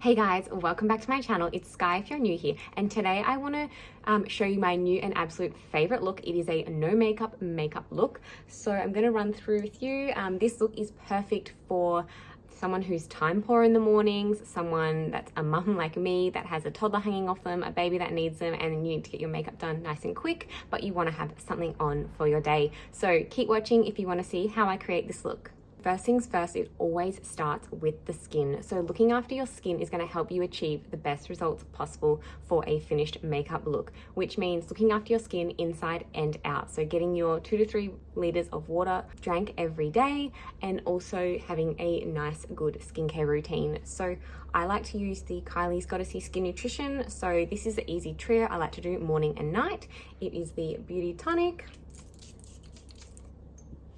Hey guys, welcome back to my channel. It's Skye if you're new here, and today I want to show you my new and absolute favorite look. It is a no makeup look. So I'm going to run through with you. This look is perfect for someone who's time poor in the mornings, someone that's a mum like me that has a toddler hanging off them, a baby that needs them, and you need to get your makeup done nice and quick, but you want to have something on for your day. So keep watching if you want to see how I create this look. First things first, it always starts with the skin. So looking after your skin is going to help you achieve the best results possible for a finished makeup look, which means looking after your skin inside and out. So getting your 2 to 3 liters of water drank every day, and also having a nice, good skincare routine. So I like to use the Kylie's Goddessy Skin Nutrition. So this is the easy trio I like to do morning and night. It is the Beauty Tonic,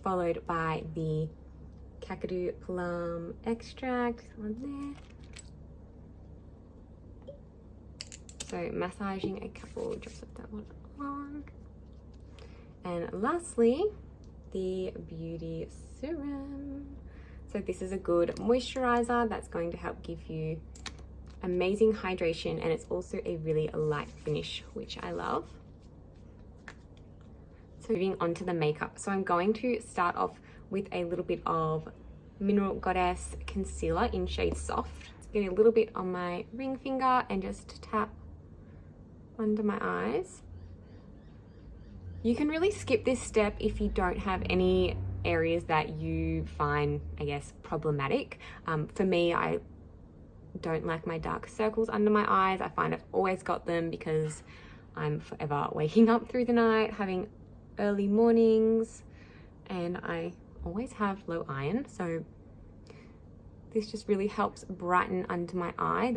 followed by the Kakadu Plum Extract on there. So massaging a couple drops of that one on. And lastly, the Beauty Serum. So this is a good moisturizer that's going to help give you amazing hydration, and it's also a really light finish, which I love. So moving on to the makeup. So I'm going to start off with a little bit of Mineral Goddess concealer in shade Soft. Just getting a little bit on my ring finger and just tap under my eyes. You can really skip this step if you don't have any areas that you find, I guess, problematic. For me, I don't like my dark circles under my eyes. I find I've always got them because I'm forever waking up through the night, having early mornings, and I always have low iron, so this just really helps brighten under my eye.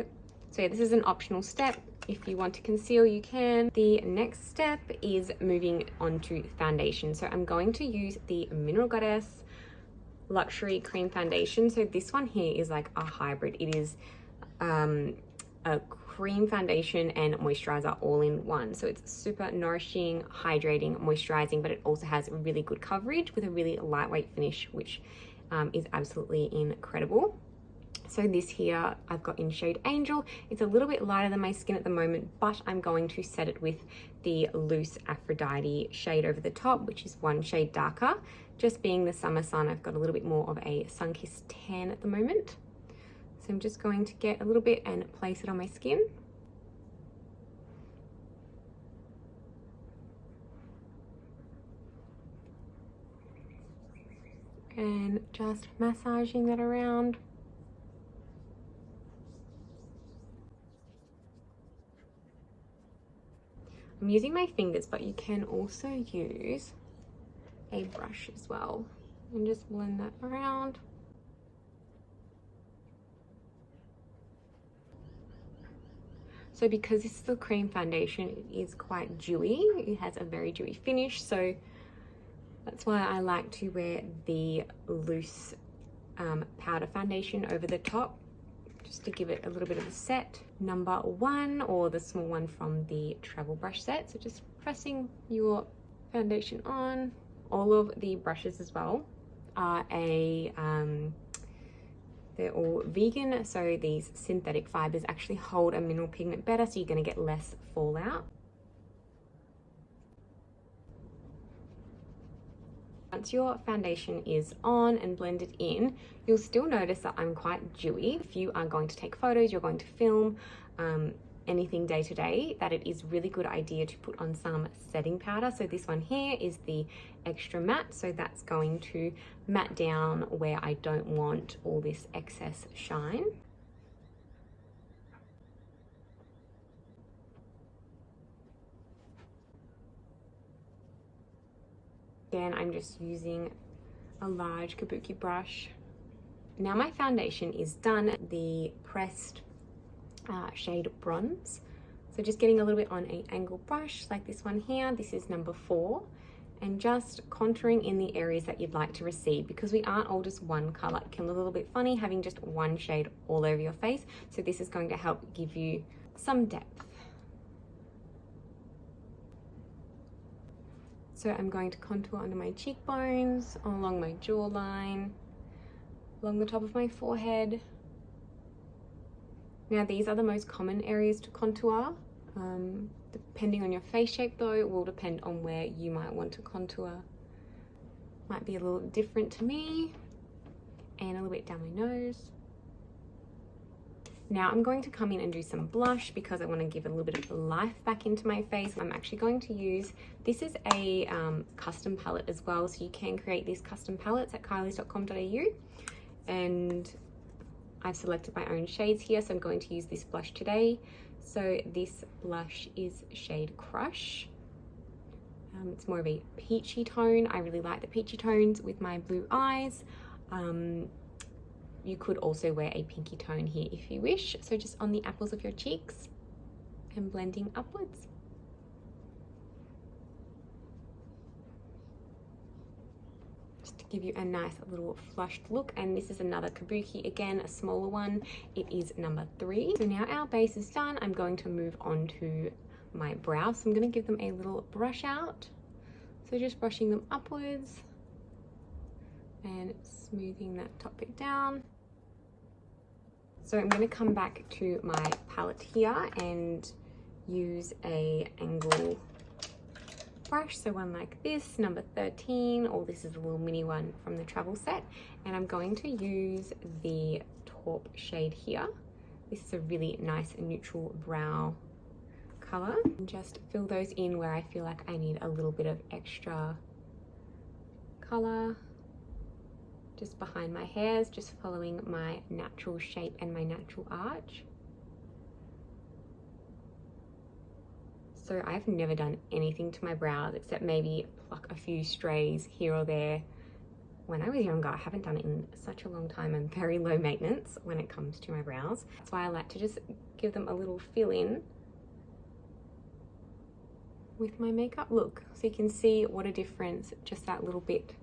So yeah, this is an optional step. If you want to conceal, you can. The next step is moving on to foundation. So I'm going to use the Mineral Goddess Luxury Cream Foundation. So this one here is like a hybrid. It is a cream foundation and moisturizer all in one. So it's super nourishing, hydrating, moisturizing, but it also has really good coverage with a really lightweight finish, which is absolutely incredible. So this here I've got in shade Angel. It's a little bit lighter than my skin at the moment, but I'm going to set it with the loose Aphrodite shade over the top, which is one shade darker. Just being the summer sun, I've got a little bit more of a sun-kissed tan at the moment. So I'm just going to get a little bit and place it on my skin. And just massaging that around. I'm using my fingers, but you can also use a brush as well. And just blend that around. So because this is the cream foundation, it is quite dewy. It has a very dewy finish, so that's why I like to wear the loose powder foundation over the top, just to give it a little bit of a set. Number 1, or the small one from the travel brush set. So just pressing your foundation on. All of the brushes as well are they're all vegan, so these synthetic fibers actually hold a mineral pigment better, so you're going to get less fallout. Once your foundation is on and blended in, you'll still notice that I'm quite dewy. If you are going to take photos, you're going to film anything day to day, that it is really good idea to put on some setting powder. So this one here is the Extra Matte, so that's going to matte down where I don't want all this excess shine. Again, I'm just using a large kabuki brush. Now my foundation is done, the pressed shade Bronze. So just getting a little bit on an angle brush like this one here. This is number 4. And just contouring in the areas that you'd like to recede, because we aren't all just one color. It can look a little bit funny having just one shade all over your face. So this is going to help give you some depth. So I'm going to contour under my cheekbones, along my jawline, along the top of my forehead, Now these are the most common areas to contour. Depending on your face shape though, it will depend on where you might want to contour. Might be a little different to me. And a little bit down my nose. Now I'm going to come in and do some blush because I want to give a little bit of life back into my face. I'm actually going to use, this is a custom palette as well, so you can create these custom palettes at kylies.com.au, and I've selected my own shades here, so I'm going to use this blush today. So this blush is shade Crush. It's more of a peachy tone. I really like the peachy tones with my blue eyes. You could also wear a pinky tone here if you wish. So just on the apples of your cheeks and blending upwards. Just to give you a nice little flushed look. And this is another Kabuki, again, a smaller one. It is number 3. So now our base is done. I'm going to move on to my brows. So I'm going to give them a little brush out. So just brushing them upwards and smoothing that top bit down. So I'm going to come back to my palette here and use a angle brush, so one like this, number 13, or this is a little mini one from the travel set, and I'm going to use the taupe shade here. This is a really nice neutral brow color, and just fill those in where I feel like I need a little bit of extra color. Just behind my hairs, just following my natural shape and my natural arch. So I've never done anything to my brows except maybe pluck a few strays here or there. When I was younger, I haven't done it in such a long time. I'm very low maintenance when it comes to my brows. That's why I like to just give them a little fill in with my makeup look. So you can see what a difference just that little bit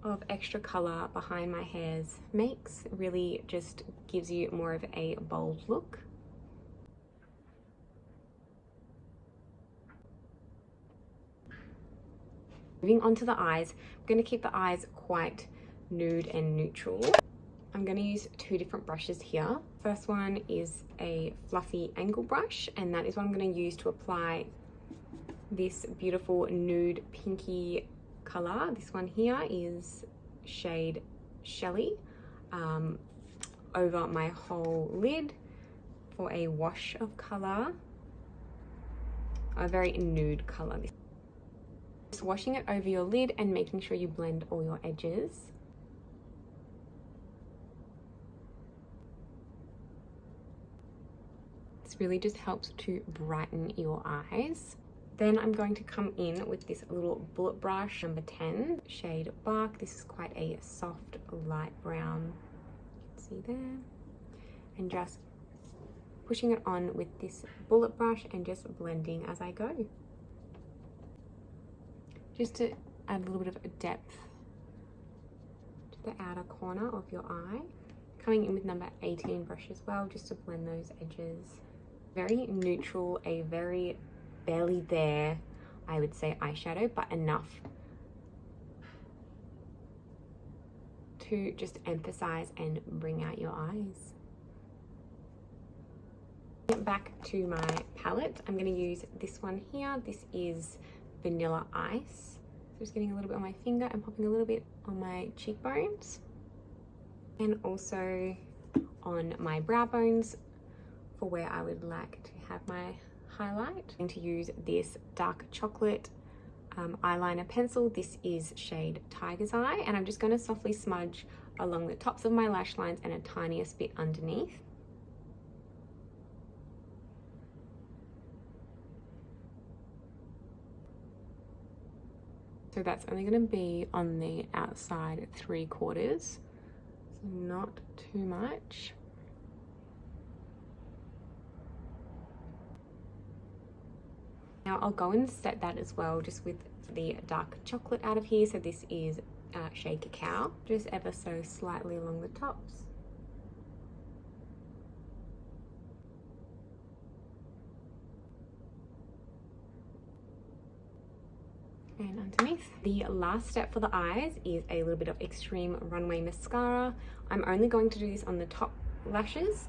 of extra color behind my hairs makes. Really just gives you more of a bold look. Moving on to the eyes, I'm going to keep the eyes quite nude and neutral. I'm going to use 2 different brushes here. First one is a fluffy angle brush, and that is what I'm going to use to apply this beautiful nude pinky color. This one here is shade Shelly, over my whole lid for a wash of color, a very nude color. Just washing it over your lid and making sure you blend all your edges. This really just helps to brighten your eyes. Then I'm going to come in with this little bullet brush, number 10, shade Bark. This is quite a soft, light brown, you can see there. And just pushing it on with this bullet brush and just blending as I go. Just to add a little bit of depth to the outer corner of your eye. Coming in with number 18 brush as well, just to blend those edges. Very neutral, a very barely there, I would say, eyeshadow, but enough to just emphasize and bring out your eyes. Get back to my palette. I'm going to use this one here. This is Vanilla Ice. So just getting a little bit on my finger and popping a little bit on my cheekbones and also on my brow bones for where I would like to have my highlight. I'm going to use this dark chocolate eyeliner pencil. This is shade Tiger's Eye, and I'm just going to softly smudge along the tops of my lash lines and a tiniest bit underneath. So that's only going to be on the outside 3/4, so not too much. Now I'll go and set that as well, just with the dark chocolate out of here. So this is shade Cacao, just ever so slightly along the tops. And underneath. The last step for the eyes is a little bit of Extreme Runway Mascara. I'm only going to do this on the top lashes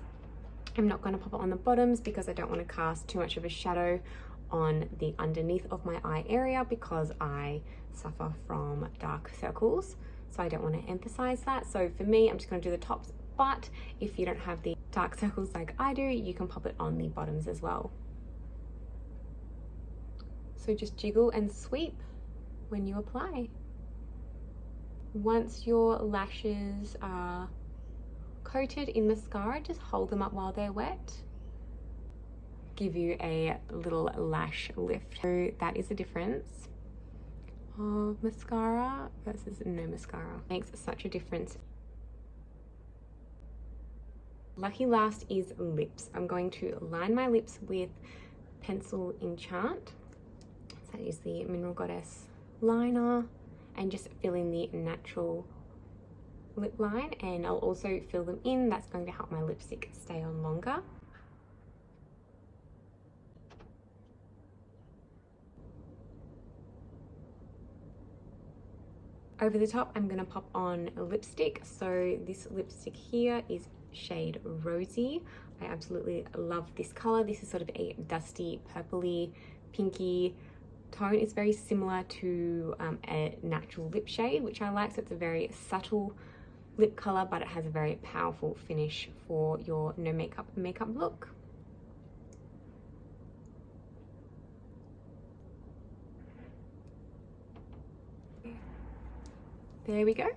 I'm not going to pop it on the bottoms because I don't want to cast too much of a shadow on the underneath of my eye area because I suffer from dark circles. So I don't want to emphasize that. So for me, I'm just going to do the tops. But if you don't have the dark circles like I do, you can pop it on the bottoms as well. So just jiggle and sweep when you apply. Once your lashes are coated in mascara, just hold them up while they're wet. Give you a little lash lift. So that is the difference of mascara versus no mascara. Makes such a difference. Lucky last is lips. I'm going to line my lips with Pencil Enchant. So that is the Mineral Goddess liner, and just fill in the natural lip line, and I'll also fill them in. That's going to help my lipstick stay on longer. Over the top, I'm going to pop on a lipstick. So this lipstick here is shade Rosy. I absolutely love this color. This is sort of a dusty, purpley, pinky tone. It's very similar to a natural lip shade, which I like. So it's a very subtle lip color, but it has a very powerful finish for your no makeup look. There we go.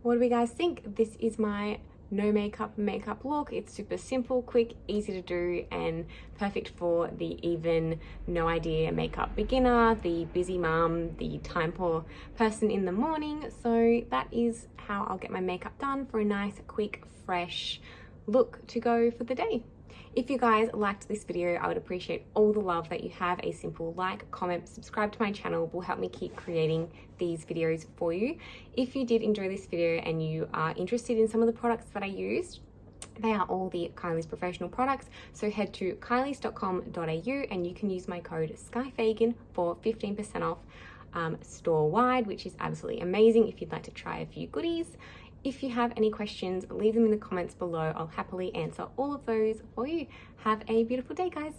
What do you guys think? This is my no makeup look. It's super simple, quick, easy to do, and perfect for the even no idea makeup beginner, the busy mom, the time poor person in the morning. So that is how I'll get my makeup done for a nice, quick, fresh look to go for the day. If you guys liked this video, I would appreciate all the love that you have. A simple like, comment, subscribe to my channel will help me keep creating these videos for you. If you did enjoy this video and you are interested in some of the products that I used, they are all the Kylie's professional products. So head to kylies.com.au and you can use my code SKYEFAGAN for 15% off store-wide, which is absolutely amazing if you'd like to try a few goodies. If you have any questions, leave them in the comments below. I'll happily answer all of those for you. Have a beautiful day, guys.